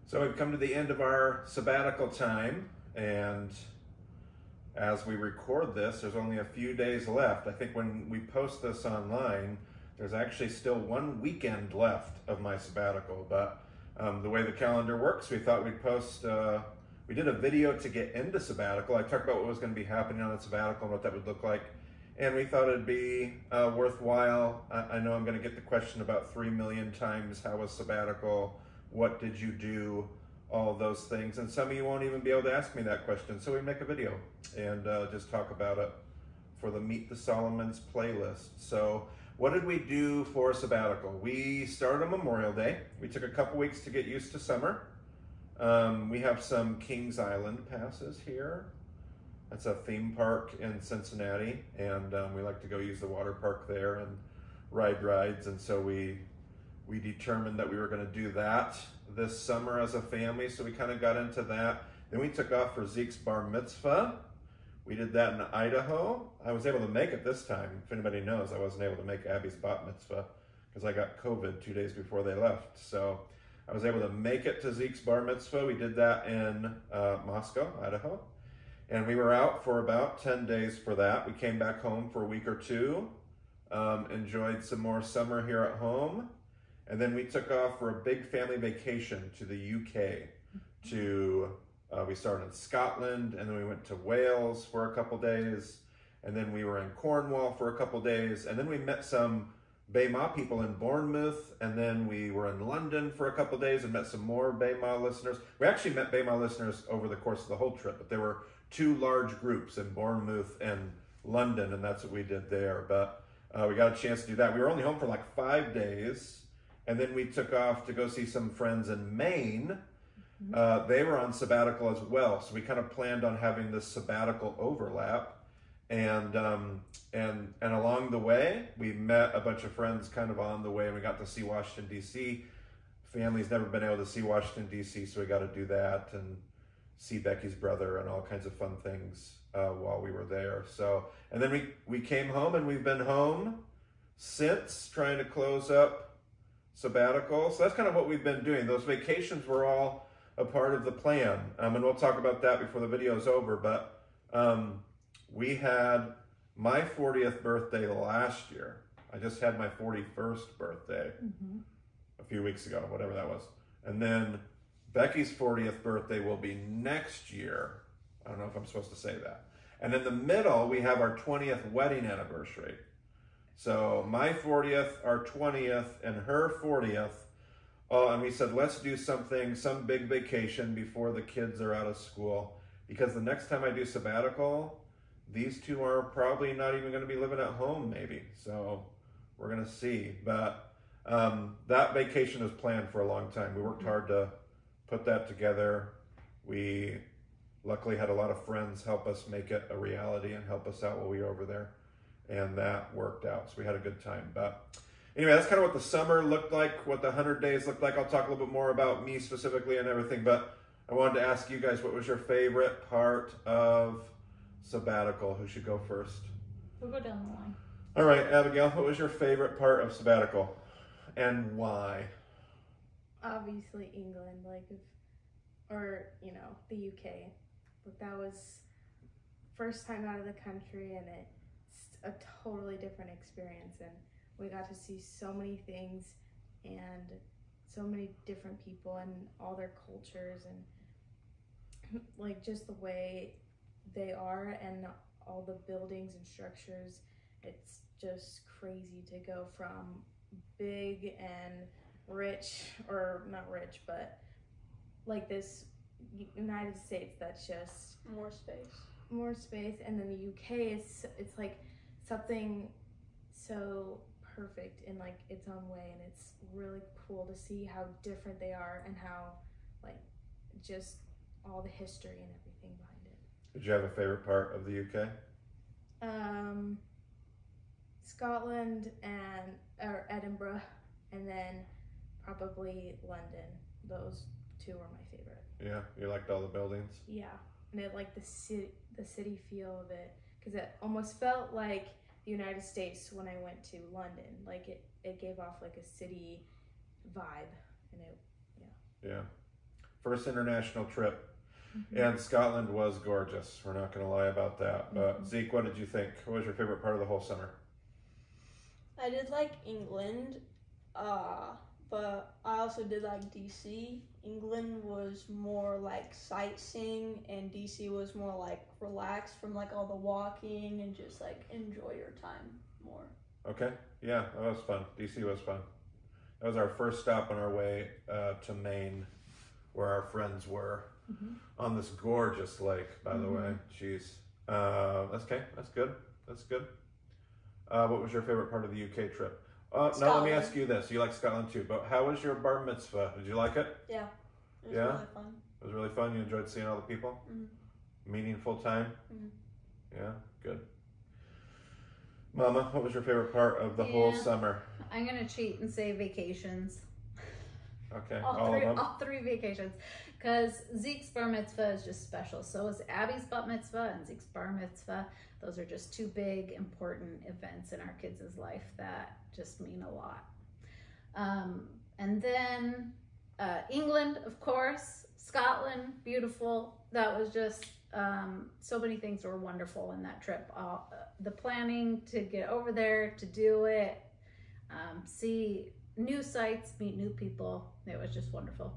So we've come to the end of our sabbatical time, and as we record this, there's only a few days left. I think when we post this online, there's actually still one weekend left of my sabbatical, but the way the calendar works, we thought we'd post, we did a video to get into sabbatical. I talked about what was going to be happening on the sabbatical and what that would look like, and we thought it'd be worthwhile. I know I'm going to get the question about 3 million times, how was sabbatical? What did you do? All of those things. And some of you won't even be able to ask me that question. So we make a video and just talk about it for the Meet the Solomons playlist. So what did we do for sabbatical? We started on Memorial Day. We took a couple weeks to get used to summer. We have some Kings Island passes here. That's a theme park in Cincinnati. And we like to go use the water park there and ride rides. And so we determined that we were going to do that this summer as a family, so we kind of got into that. Then we took off for Zeke's bar mitzvah. We did that in Idaho. I was able to make it this time. If anybody knows, I wasn't able to make Abby's bat mitzvah because I got COVID 2 days before they left. So I was able to make it to Zeke's bar mitzvah. We did that in Moscow, Idaho. And we were out for about 10 days for that. We came back home for a week or two, enjoyed some more summer here at home. And then we took off for a big family vacation to the UK. We started in Scotland, and then we went to Wales for a couple days, and then we were in Cornwall for a couple days, and then we met some Bema people in Bournemouth, and then we were in London for a couple days and met some more Bema listeners. We actually met Bema listeners over the course of the whole trip, but there were 2 large groups in Bournemouth and London, and that's what we did there. But we got a chance to do that. We were only home for like 5 days. And then we took off to go see some friends in Maine. They were on sabbatical as well. So we kind of planned on having this sabbatical overlap. And along the way, we met a bunch of friends kind of on the way, and we got to see Washington, D.C. Family's never been able to see Washington, D.C., so we got to do that and see Becky's brother and all kinds of fun things while we were there. So, and then we came home, and we've been home since, trying to close up sabbatical. So that's kind of what we've been doing. Those vacations were all a part of the plan. And we'll talk about that before the video is over. But we had my 40th birthday last year. I just had my 41st birthday a few weeks ago, whatever that was. And then Becky's 40th birthday will be next year. I don't know if I'm supposed to say that. And in the middle, we have our 20th wedding anniversary. So my 40th, our 20th, and her 40th. And we said, let's do something, some big vacation before the kids are out of school. Because the next time I do sabbatical, these 2 are probably not even going to be living at home, maybe. So we're going to see. But that vacation was planned for a long time. We worked hard to put that together. We luckily had a lot of friends help us make it a reality and help us out while we were over there. And that worked out, so we had a good time. But anyway, that's kind of what the summer looked like, what the 100 days looked like. I'll talk a little bit more about me specifically and everything, but I wanted to ask you guys, what was your favorite part of sabbatical? Who should go first? We'll go down the line. All right, Abigail, what was your favorite part of sabbatical and why? Obviously England, or, the UK. But that was first time out of the country, and it's a totally different experience, and we got to see so many things and so many different people and all their cultures and just the way they are and all the buildings and structures. It's just crazy to go from big and rich, or not rich, but this United States that's just more space, and then the UK it's like something so perfect in its own way, and it's really cool to see how different they are and how just all the history and everything behind it. Did you have a favorite part of the UK? Scotland or Edinburgh, and then probably London. Those 2 are my favorite. Yeah, you liked all the buildings? Yeah, and it the city feel of it, because it almost felt like the United States when I went to London. It gave off a city vibe, and Yeah. First international trip. Mm-hmm. And Scotland was gorgeous. We're not going to lie about that. But Mm-hmm. Zeke, what did you think? What was your favorite part of the whole summer? I did like England, but I also did like DC. England was more like sightseeing, and DC was more like relaxed from like all the walking and just like enjoy your time more. Okay. Yeah, that was fun. DC was fun. That was our first stop on our way to Maine, where our friends were. Mm-hmm. On this gorgeous lake, by the way. Jeez. That's okay. That's good. That's good. What was your favorite part of the UK trip? Now let me Scotland. ask you this. You like Scotland too, but how was your bar mitzvah? Did you like it? Yeah. It was Yeah? really fun. It was really fun. You enjoyed seeing all the people? Mm-hmm. Meaningful time? Mhm. Yeah, good. Mama, what was your favorite part of the whole summer? I'm gonna cheat and say vacations. Okay, All of them? three vacations. Because Zeke's bar mitzvah is just special. So is Abby's bat mitzvah and Zeke's bar mitzvah. Those are just two big, important events in our kids' life that just mean a lot. And then England, of course. Scotland, beautiful. That was just, so many things were wonderful in that trip. The planning to get over there, to do it, see new sights, meet new people. It was just wonderful.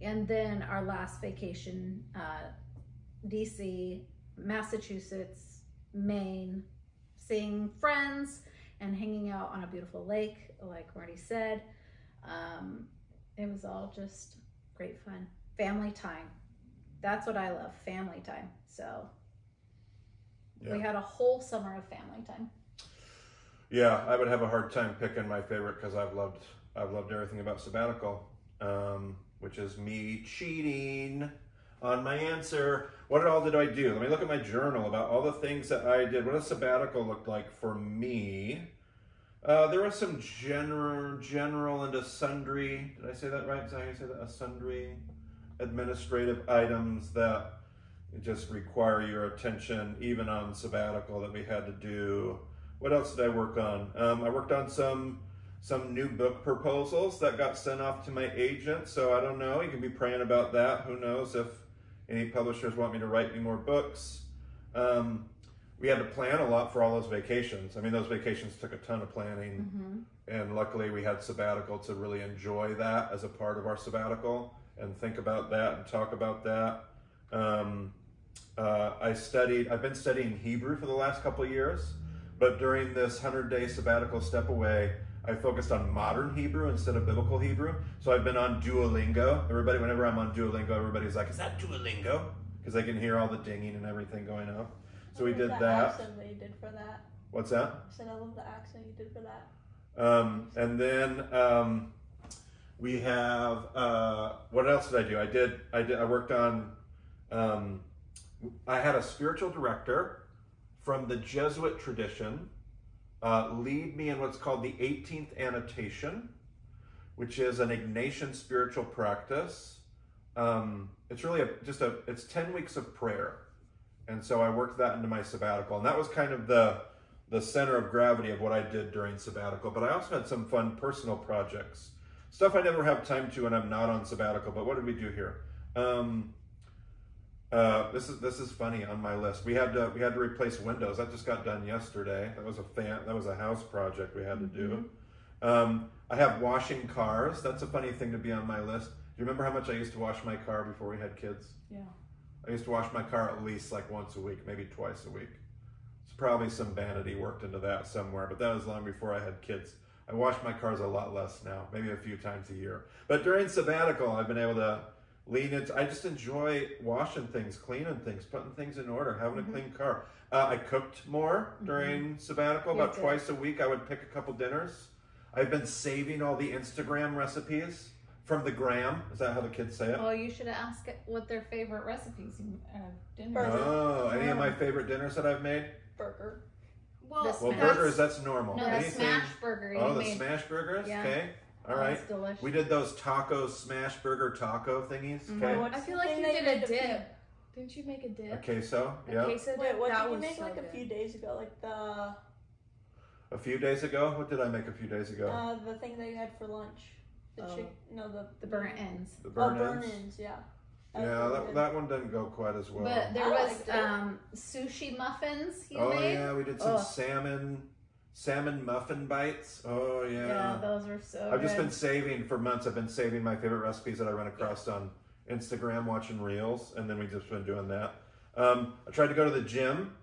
And then our last vacation, DC, Massachusetts, Maine, seeing friends and hanging out on a beautiful lake, like Marty said. It was all just great fun. Family time. That's what I love, family time. So we had a whole summer of family time. Yeah, I would have a hard time picking my favorite because I've loved everything about Sabbatical, which is me cheating on my answer. What all did I do? Let me look at my journal about all the things that I did. What a sabbatical looked like for me. There was some general and sundry. Did I say that right? Is that how you say that? Sundry administrative items that just require your attention, even on sabbatical, that we had to do. What else did I work on? I worked on some new book proposals that got sent off to my agent. So I don't know. You can be praying about that. Who knows if any publishers want me to write any more books. We had to plan a lot for all those vacations. I mean, those vacations took a ton of planning. And luckily we had Sabbatical to really enjoy that as a part of our sabbatical and think about that and talk about that. I've been studying Hebrew for the last couple of years, but during this 100-day sabbatical step away, I focused on modern Hebrew instead of biblical Hebrew. So I've been on Duolingo. Everybody, whenever I'm on Duolingo, everybody's like, is that Duolingo? Because they can hear all the dinging and everything going on. So we did that. Accent that you did for that. What's that? I said I love the accent you did for that. And then we have, what else did I do? I worked on, I had a spiritual director from the Jesuit tradition lead me in what's called the 18th annotation, which is an Ignatian spiritual practice. It's really it's 10 weeks of prayer. And so I worked that into my sabbatical. And that was kind of the center of gravity of what I did during sabbatical. But I also had some fun personal projects. Stuff I never have time to when I'm not on sabbatical. But what did we do here? This is funny on my list. We had to replace windows. That just got done yesterday. That was a house project we had to do. I have washing cars. That's a funny thing to be on my list. Do you remember how much I used to wash my car before we had kids? Yeah. I used to wash my car at least like once a week, maybe twice a week. It's probably some vanity worked into that somewhere, but that was long before I had kids. I wash my cars a lot less now, maybe a few times a year. But during sabbatical, I've been able to lean into, I just enjoy washing things, cleaning things, putting things in order, having a clean car. I cooked more during sabbatical. About twice a week, I would pick a couple dinners. I've been saving all the Instagram recipes from the gram. Is that how the kids say it? Well, you should ask what their favorite recipes dinner. Oh, any of my favorite dinners that I've made? Burger. Well, burgers, that's normal. No, the smash burger. Oh, the smash burgers? Yeah. Okay. All right. That's delicious. We did those taco smash burger taco thingies. Okay. I feel like you did a dip. Didn't you make a dip? A queso. Yeah. A queso dip? Wait, what that did you was make so like good. a few days ago? Like A few days ago? What did I make a few days ago? the thing that you had for lunch. The The burnt ends. The burn burn ends? ends, yeah. Yeah, that one didn't go quite as well. But there I was liked it. sushi muffins you Oh made. yeah, we did some salmon muffin bites. Oh yeah. Yeah, those were so I've good. just been saving for months. I've been saving my favorite recipes that I run across on Instagram, watching reels, and then we've just been doing that. I tried to go to the gym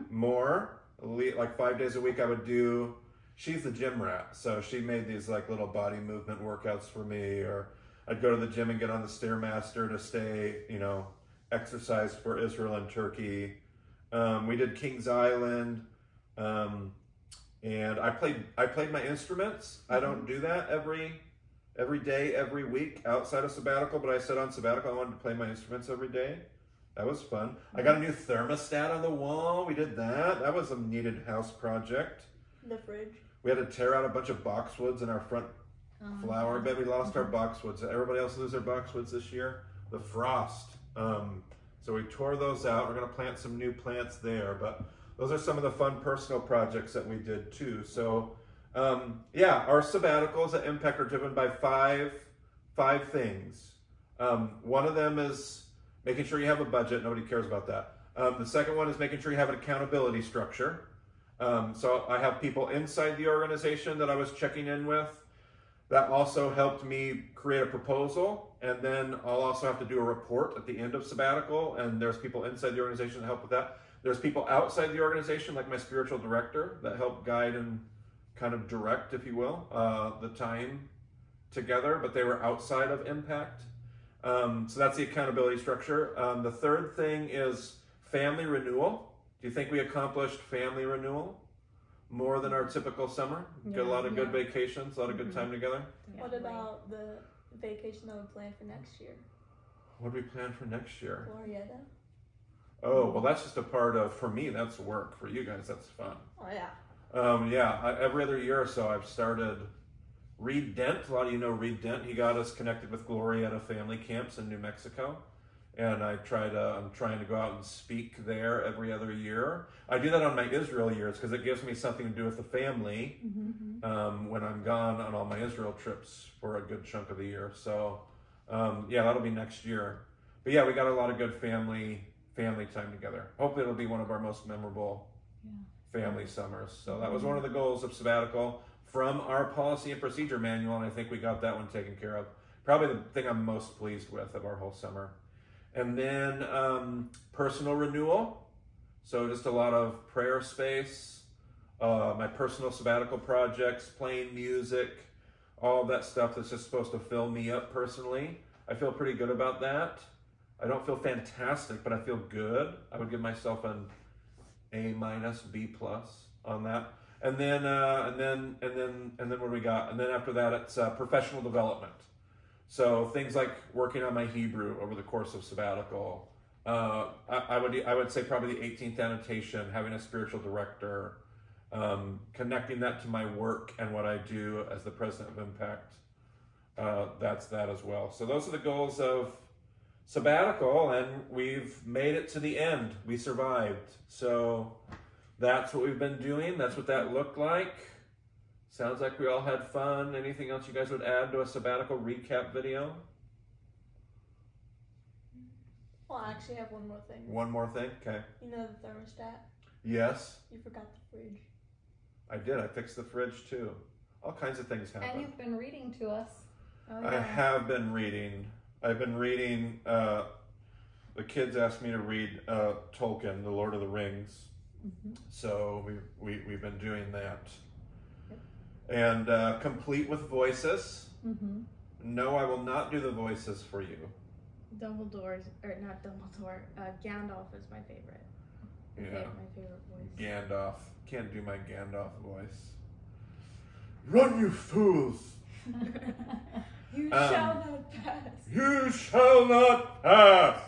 more, like 5 days a week. I would do. She's the gym rat, so she made these like little body movement workouts for me, or I'd go to the gym and get on the Stairmaster to stay, exercise for Israel and Turkey. We did Kings Island, and I played my instruments. I don't do that every day, every week outside of sabbatical, but I said on sabbatical I wanted to play my instruments every day. That was fun. I got a new thermostat on the wall. We did that. That was a needed house project. The fridge. We had to tear out a bunch of boxwoods in our front flower bed. We lost our boxwoods. Everybody else lose their boxwoods this year? The frost. So we tore those out. We're going to plant some new plants there. But those are some of the fun personal projects that we did too. So our sabbaticals at Impact are driven by five things. One of them is making sure you have a budget. Nobody cares about that. The second one is making sure you have an accountability structure. So I have people inside the organization that I was checking in with. That also helped me create a proposal, and then I'll also have to do a report at the end of sabbatical, and there's people inside the organization that help with that. There's people outside the organization, like my spiritual director, that help guide and kind of direct, if you will, the time together, but they were outside of Impact. So that's the accountability structure. The third thing is family renewal. Do you think we accomplished family renewal more than our typical summer? Got a lot of good vacations, a lot of good time together. What about the vacation that we planned for next year? What do we plan for next year? Glorieta. Oh, well, that's just a part of, for me, that's work. For you guys, that's fun. Oh yeah. Every other year or so, I've started Reed Dent. A lot of you know Reed Dent. He got us connected with Glorieta family camps in New Mexico. And I'm trying to go out and speak there every other year. I do that on my Israel years because it gives me something to do with the family when I'm gone on all my Israel trips for a good chunk of the year. So, that'll be next year. But yeah, we got a lot of good family time together. Hopefully it'll be one of our most memorable family summers. So that was one of the goals of sabbatical from our policy and procedure manual, and I think we got that one taken care of. Probably the thing I'm most pleased with of our whole summer. And then personal renewal. So just a lot of prayer space, my personal sabbatical projects, playing music, all of that stuff that's just supposed to fill me up personally. I feel pretty good about that. I don't feel fantastic, but I feel good. I would give myself an A-, B+ on that. And then what do we got? And then after that, it's professional development. So things like working on my Hebrew over the course of sabbatical. I would say probably the 18th annotation, having a spiritual director, connecting that to my work and what I do as the president of Impact. That's that as well. So those are the goals of sabbatical, and we've made it to the end. We survived. So that's what we've been doing. That's what that looked like. Sounds like we all had fun. Anything else you guys would add to a sabbatical recap video? Well, I actually have one more thing. One more thing? Okay. You know the thermostat? Yes. You forgot the fridge. I did. I fixed the fridge too. All kinds of things happen. And you've been reading to us. Oh, I yeah. have been reading. I've been reading, the kids asked me to read Tolkien, The Lord of the Rings. So we've been doing that. And complete with voices. No, I will not do the voices for you. Dumbledore's, or not Dumbledore, Gandalf is my favorite. Yeah. My favorite voice. Gandalf. Can't do my Gandalf voice. Run, you fools! You shall not pass. You shall not pass!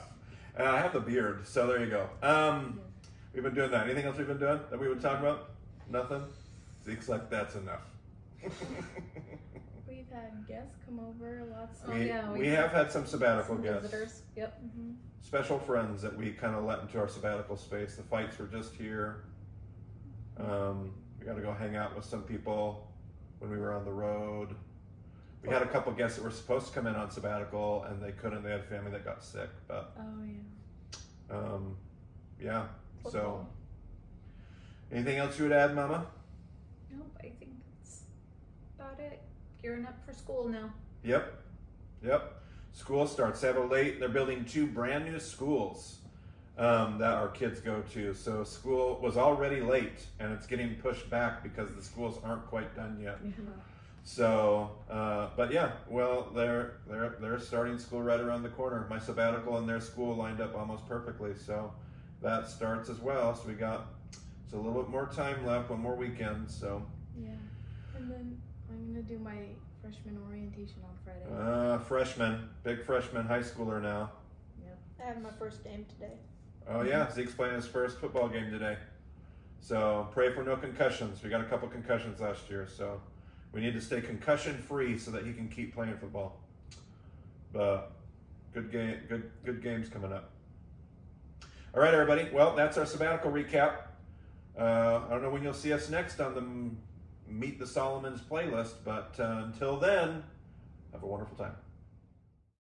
I have the beard, so there you go. We've been doing that. Anything else we've been doing that we would talk about? Nothing? Zeke's like, that's enough. We've had guests come over, lots Oh, of yeah, we have had some sabbatical some guests. visitors. Yep. Special friends that we kind of let into our sabbatical space. The fights were just here. We got to go hang out with some people when we were on the road. We had a couple guests that were supposed to come in on sabbatical, and they couldn't. They had family that got sick, but Oh yeah. yeah. So, Football. anything else you would add, Mama? Nope, I think that's about it. Gearing up for school now. Yep. School starts. They're building 2 brand new schools that our kids go to. So school was already late, and it's getting pushed back because the schools aren't quite done yet. So, but yeah, well, they're starting school right around the corner. My sabbatical and their school lined up almost perfectly, so that starts as well. So we got a little bit more time left, one more weekend. So Yeah. And then I'm gonna do my freshman orientation on Friday. big freshman, high schooler now. I have my first game today. Oh yeah, Zeke's playing his first football game today. So pray for no concussions. We got a couple concussions last year, so we need to stay concussion free so that he can keep playing football. But good games coming up. All right, everybody. Well, that's our sabbatical recap. I don't know when you'll see us next on the Meet the Solomons playlist, but until then, have a wonderful time.